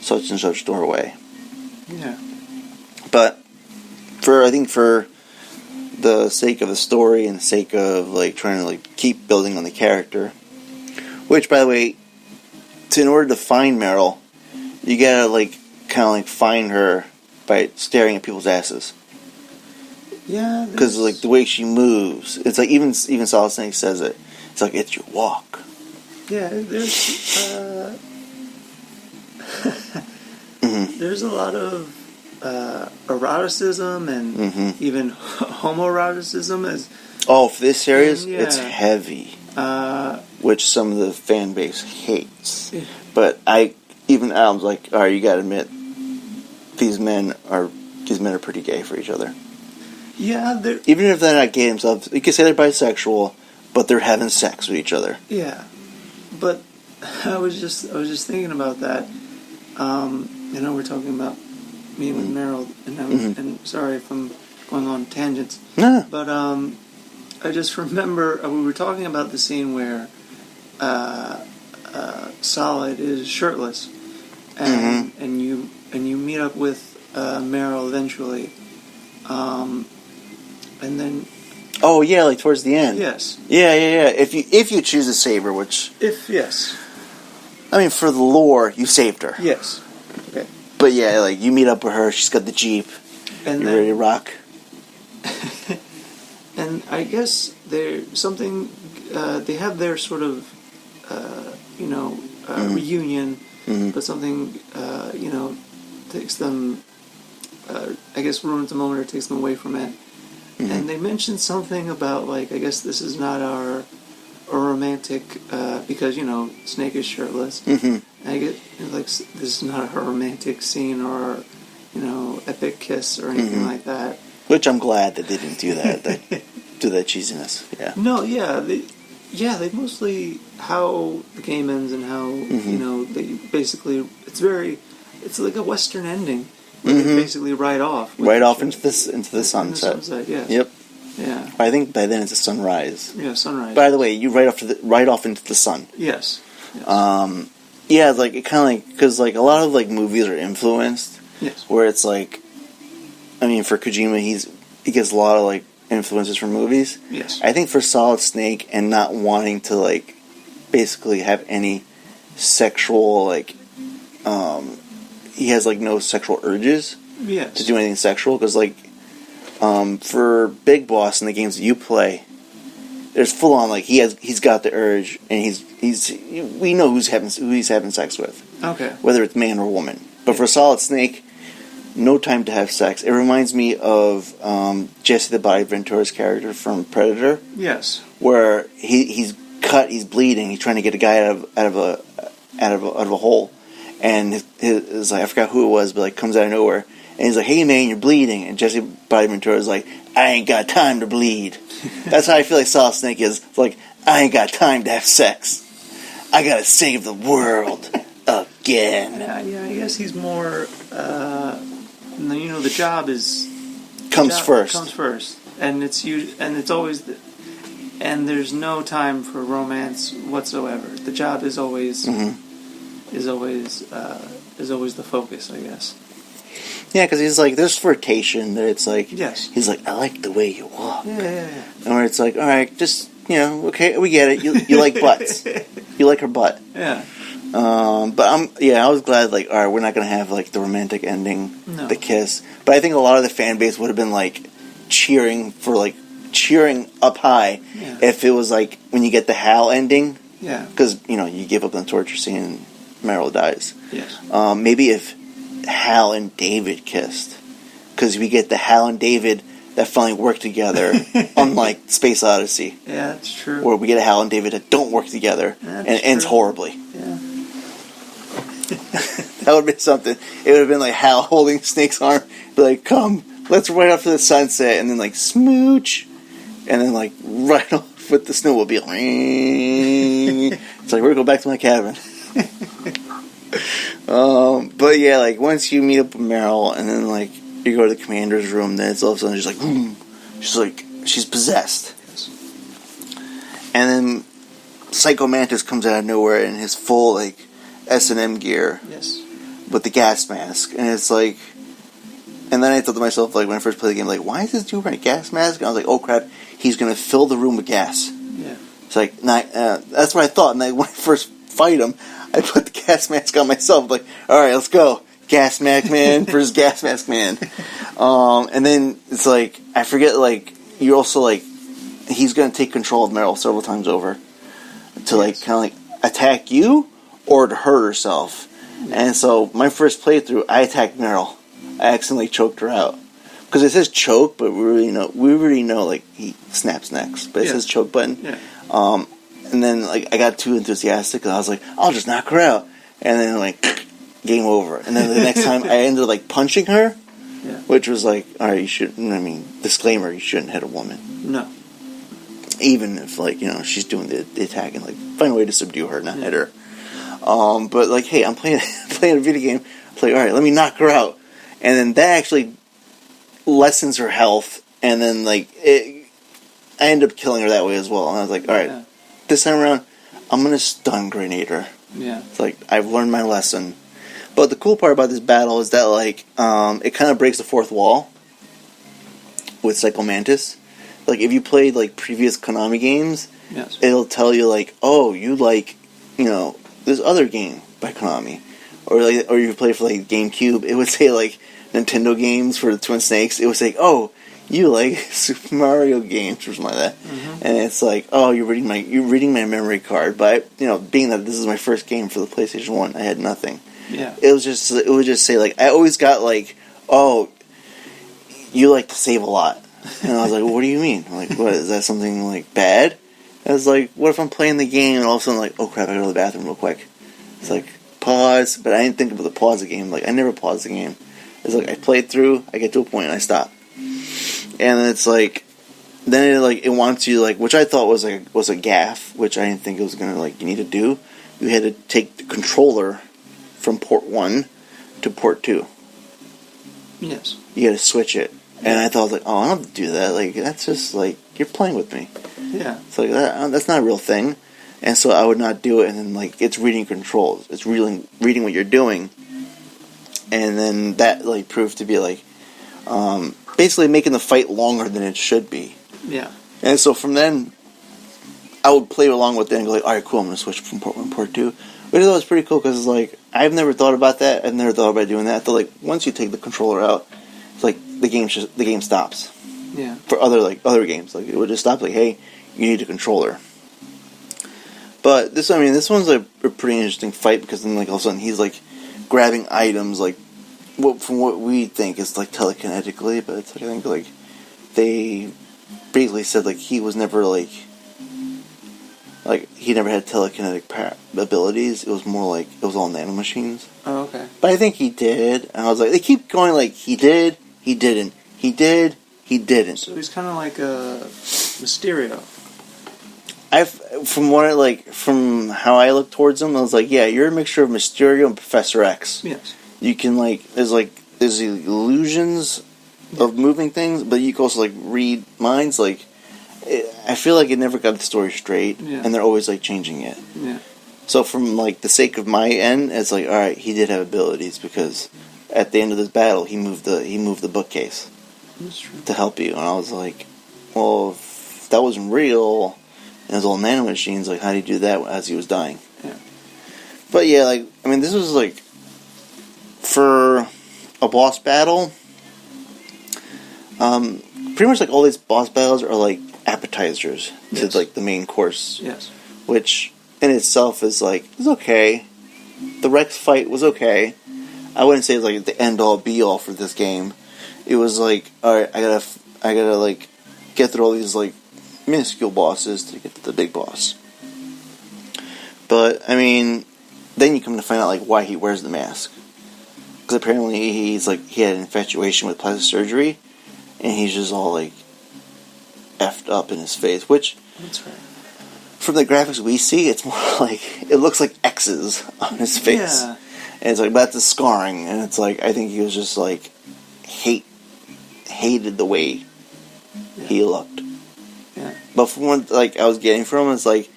such and such doorway. Yeah. But I think for the sake of the story and the sake of like trying to like keep building on the character, which by the way, in order to find Meryl, you gotta like kind of like find her by staring at people's asses. Yeah. Because like the way she moves, it's like even Solid Snake says it. It's like it's your walk. Yeah, there's a lot of eroticism and even homoeroticism as for this series, yeah. it's heavy, which some of the fan base hates. Yeah. But Adam's like, all right, you gotta admit, these men are pretty gay for each other. Yeah, even if they're not gay themselves, you can say they're bisexual, but they're having sex with each other. Yeah, but I was just thinking about that. We're talking about me with Meryl, and sorry if I'm going on tangents. No. But I just remember we were talking about the scene where Solid is shirtless, and you meet up with Meryl eventually, and then. Oh yeah, like towards the end. Yes. Yeah. If you choose to save her, which yes. I mean, for the lore, you saved her. Yes. Okay. But yeah, like you meet up with her, she's got the Jeep, and you're ready to rock. And I guess there's something. They have their sort of, reunion, but something, takes them. I guess ruins the moment or takes them away from it. And they mentioned something about, like, I guess this is not a romantic, because, Snake is shirtless. And I get, like, this is not a romantic scene or, epic kiss or anything like that. Which I'm glad that they didn't do that. Do that cheesiness. Yeah. No, yeah. They mostly, how the game ends and how, they basically, it's like a Western ending. They basically ride off. Right off into the sunset. Yes. Yep. Yeah. I think by then it's a sunrise. Yeah, sunrise. By the way, you ride off into the sun. Yes. Yeah, like it kind of like because like a lot of like movies are influenced. Yes. Where it's like, I mean, for Kojima, he gets a lot of like influences from movies. Yes. I think for Solid Snake and not wanting to like basically have any sexual like he has like no sexual urges to do anything sexual because like for Big Boss in the games that you play, there's full on like he's got the urge and we know who he's having sex with. Okay. Whether it's man or woman, but for Solid Snake, no time to have sex. It reminds me of Jesse the Body Ventura's character from Predator. Yes. Where he's cut, he's bleeding, he's trying to get a guy out of a hole. And his like, I forgot who it was, but like comes out of nowhere, and he's like, "Hey man, you're bleeding." And Jesse Body Ventura is like, "I ain't got time to bleed." That's how I feel like Solid Snake is. It's like, I ain't got time to have sex. I gotta save the world again. Yeah, I guess he's more. The job comes first, and it's always, and there's no time for romance whatsoever. The job is always. Is always the focus, I guess. Yeah, because he's like, there's flirtation. It's like, yes. He's like, I like the way you walk. Yeah. And where it's like, all right, just okay, we get it. You like butts. You like her butt. Yeah. But I was glad. Like, all right, we're not gonna have like the romantic ending, no. The kiss. But I think a lot of the fan base would have been like cheering up high if it was like when you get the Hal ending. Yeah. Because you give up on the torture scene. And Meryl dies. Yes. Maybe if Hal and David kissed, because we get the Hal and David that finally work together, unlike Space Odyssey. Yeah, that's true. Where we get a Hal and David that don't work together and ends horribly. Yeah. That would be something. It would have been like Hal holding Snake's arm, be like, "Come, let's ride off to the sunset," and then like smooch, and then like right off with the snowmobile. It's like, we're gonna go back to my cabin. But yeah, like once you meet up with Meryl and then like you go to the commander's room, then it's all of a sudden just like boom. She's possessed. Yes. And then Psycho Mantis comes out of nowhere in his full like S&M gear. Yes. with the gas mask, and it's like, and then I thought to myself, like, when I first played the game, like, why is this dude wearing a gas mask? And I was like, oh crap, he's gonna fill the room with gas. Yeah. It's like, that's what I thought. And then when I first fight him, I put the gas mask on myself. Like, all right, let's go, gas mask man versus gas mask man. And then it's like, I forget, like, you're also like, he's gonna take control of Meryl several times over to like kind of like attack you or to hurt herself. And so my first playthrough, I attacked Meryl. I accidentally choked her out because it says choke, but we already know like he snaps necks, but it says choke button. Yeah. And then like I got too enthusiastic and I was like, I'll just knock her out, and then like game over. And then the next time I ended up like punching her, which was like, all right, you shouldn't. I mean, disclaimer: you shouldn't hit a woman. No. Even if like she's doing the attack, and like find a way to subdue her, not hit her. But like, hey, I'm playing a video game. It's like, all right, let me knock her out, and then that actually lessens her health, and then like I end up killing her that way as well. And I was like, all right, this time around, I'm gonna stun grenade her. Yeah, it's like I've learned my lesson. But the cool part about this battle is that like it kind of breaks the fourth wall with Psycho Mantis. Like if you played like previous Konami games, it'll tell you like, oh, you like this other game by Konami, or you play for like GameCube. It would say like Nintendo games for the Twin Snakes. It would say, oh, you like Super Mario games or something like that. Mm-hmm. And it's like, oh, you're reading my memory card. But being that this is my first game for the PlayStation 1, I had nothing. Yeah. It would just say like, I always got like, oh, you like to save a lot. And I was like, well, what do you mean? I'm like, what, is that something like bad? I was like, what if I'm playing the game and all of a sudden like, oh crap, I gotta go to the bathroom real quick. It's like, pause, but I didn't think about the pause the game. Like, I never pause the game. It's like, I played through, I get to a point and I stop. And it's like, then it wants you like, which I thought was a gaffe, which I didn't think it was gonna like, you need to do. You had to take the controller from port 1 to port 2. Yes. You gotta switch it. And I thought, like, oh, I don't have to do that. Like, that's just, like, you're playing with me. Yeah. It's like, that's not a real thing. And so I would not do it. And then, like, it's reading controls. It's reading what you're doing. And then that, like, proved to be, like, basically making the fight longer than it should be. Yeah. And so from then, I would play along with it and go, like, all right, cool, I'm going to switch from port 1 to port 2. Which I thought was pretty cool because, like, I've never thought about that. I've never thought about doing that. I thought, like, once you take the controller out, it's like, the game stops. Yeah. For other games, like it would just stop. Like, hey, you need a controller. But this one's like a pretty interesting fight because then like all of a sudden he's like grabbing items like from what we think is like telekinetically, but it's like, I think like they basically said like he was never like he never had telekinetic abilities. It was more like it was all nanomachines. Oh, okay. But I think he did, and I was like, they keep going like he did. He didn't. He did. He didn't. So he's kind of like a Mysterio. From how I look towards him, I was like, yeah, you're a mixture of Mysterio and Professor X. Yes. You can there's illusions of moving things, but you can also like read minds. Like, I feel like it never got the story straight, and they're always like changing it. Yeah. So from like the sake of my end, it's like, all right, he did have abilities because at the end of this battle, he moved the bookcase to help you, and I was like, well, if that wasn't real, and it was all nanomachines, like, how do you do that as he was dying? Yeah. But yeah, like, I mean, this was like, for a boss battle, pretty much like all these boss battles are like appetizers to like the main course. Yes. Which in itself is like, it's okay. The Rex fight was okay. I wouldn't say it's like the end all be all for this game. It was like, alright, I gotta like get through all these like minuscule bosses to get to the big boss. But I mean, then you come to find out like why he wears the mask. Because apparently he had an infatuation with plastic surgery, and he's just all like effed up in his face. Which, that's right. From the graphics we see, it's more like it looks like X's on his face. Yeah. And it's like, that's the scarring, and it's like, I think he was just like hated the way he looked. Yeah. But from what like I was getting from him, it's like,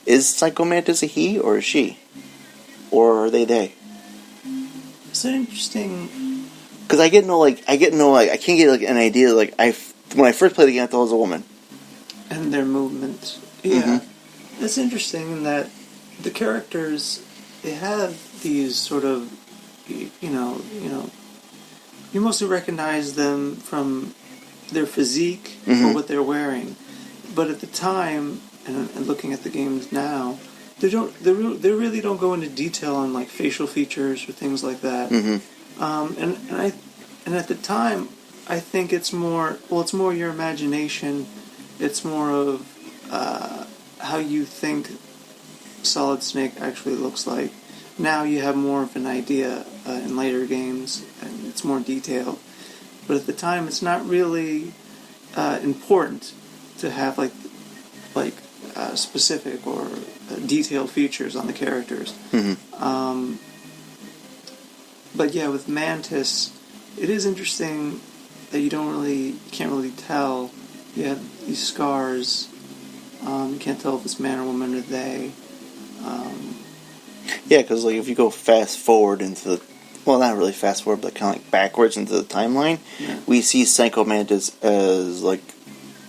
is Psycho Mantis a he or a she, or are they? It's an interesting. Because I can't get like an idea. Like when I first played the game, I thought it was a woman. And their movement. Yeah. It's interesting in that the characters, they have these sort of, you know, you mostly recognize them from their physique or what they're wearing. But at the time, and looking at the games now, they really don't go into detail on like facial features or things like that. And at the time, I think it's more your imagination. It's more of how you think Solid Snake actually looks like. Now you have more of an idea in later games, and it's more detailed. But at the time, it's not really important to have like specific or detailed features on the characters. But yeah, with Mantis, it is interesting that you can't really tell. You have these scars. You can't tell if it's man or woman or they. Yeah, because like if you go fast forward into the, well, not really fast forward, but kind of like backwards into the timeline, we see Psycho Mantis as like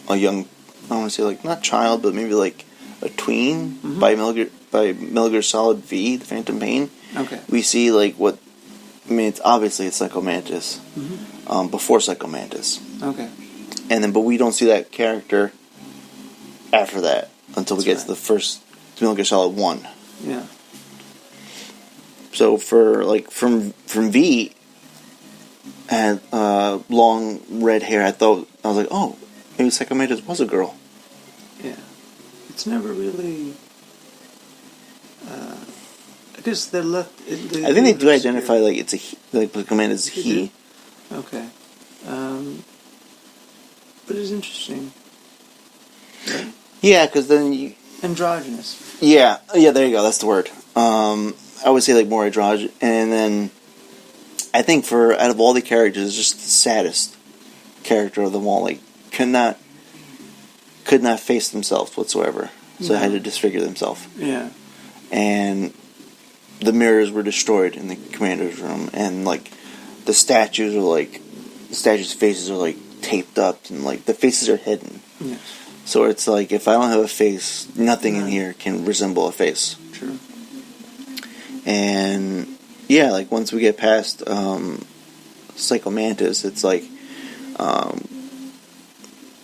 a young, I want to say like not child, but maybe like a tween by Metal Gear Solid V, the Phantom Pain. Okay. We see like it's obviously Psycho Mantis before Psycho Mantis. Okay. And then, but we don't see that character after that until we get to the first Metal Gear Solid 1. Yeah. So for like from V and long red hair, I was like, oh, maybe Psycho Mantis was a girl. Yeah. It's never really. I guess they're left. I think they do identify like it's a he, like Psycho Mantis is he. Okay. But it's interesting. Right? Yeah, because then you. Androgynous. Yeah, there you go. That's the word. I would say like more androgynous, and then I think out of all the characters, it's just the saddest character of them all. Like could not face themselves whatsoever, so they had to disfigure themselves. Yeah. And the mirrors were destroyed in the commander's room, and like the statues faces are like taped up, and like the faces are hidden. Yeah. So it's like if I don't have a face, nothing in here can resemble a face. True. And yeah, like once we get past Psycho Mantis, it's like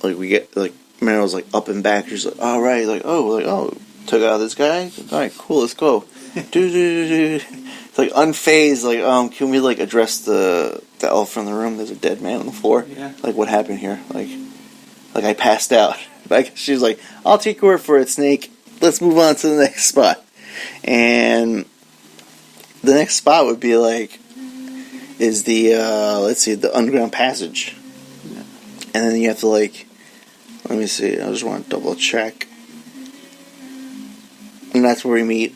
we get like Meryl's like up and back. She's like, all right, took out this guy. All right, cool, let's go. It's like unfazed. Like can we like address the elephant in the room? There's a dead man on the floor. Yeah. Like what happened here? Like I passed out. Like she's like, I'll take your word for it, Snake. Let's move on to the next spot. And the next spot would be like, is the underground passage. Yeah. And then you have to like, let me see, I just want to double check. And that's where we meet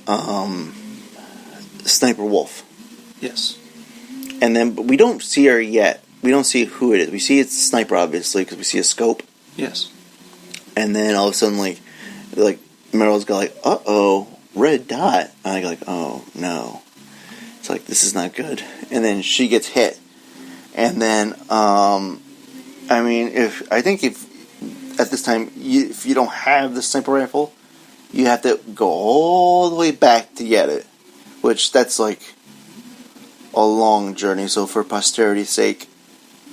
Sniper Wolf. Yes. And then, but we don't see her yet. We don't see who it is. We see it's the sniper, obviously, because we see a scope. Yes. And then all of a sudden, like Meryl's got like, uh-oh, red dot. And I go like, oh, no. It's like, this is not good. And then she gets hit. And then, if at this time, if you don't have the sniper rifle, you have to go all the way back to get it. Which, that's like a long journey. So for posterity's sake,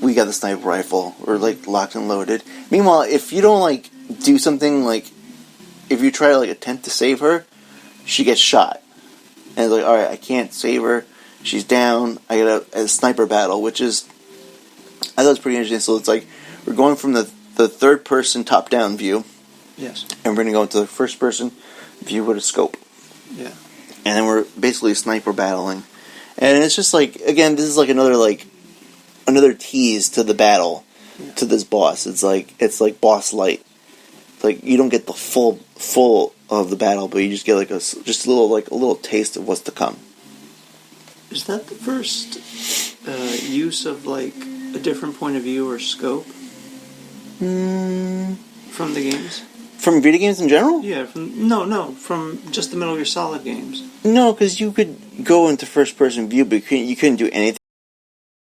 we got the sniper rifle. We're like locked and loaded. Meanwhile, if you don't like do something like, if you try to like attempt to save her, she gets shot. And it's like, alright, I can't save her. She's down. I got a sniper battle, which is, I thought it was pretty interesting. So it's like, we're going from the third person top down view. Yes. And we're going to go into the first person view with a scope. Yeah. And then we're basically sniper battling. And it's just like, again, this is like another tease to the battle, to this boss. It's like boss light. It's like you don't get the full of the battle, but you just get like a little taste of what's to come. Is that the first use of like a different point of view or scope from the games? From video games in general? Yeah, from just the Metal Gear Solid games. No, because you could go into first-person view, but you couldn't do anything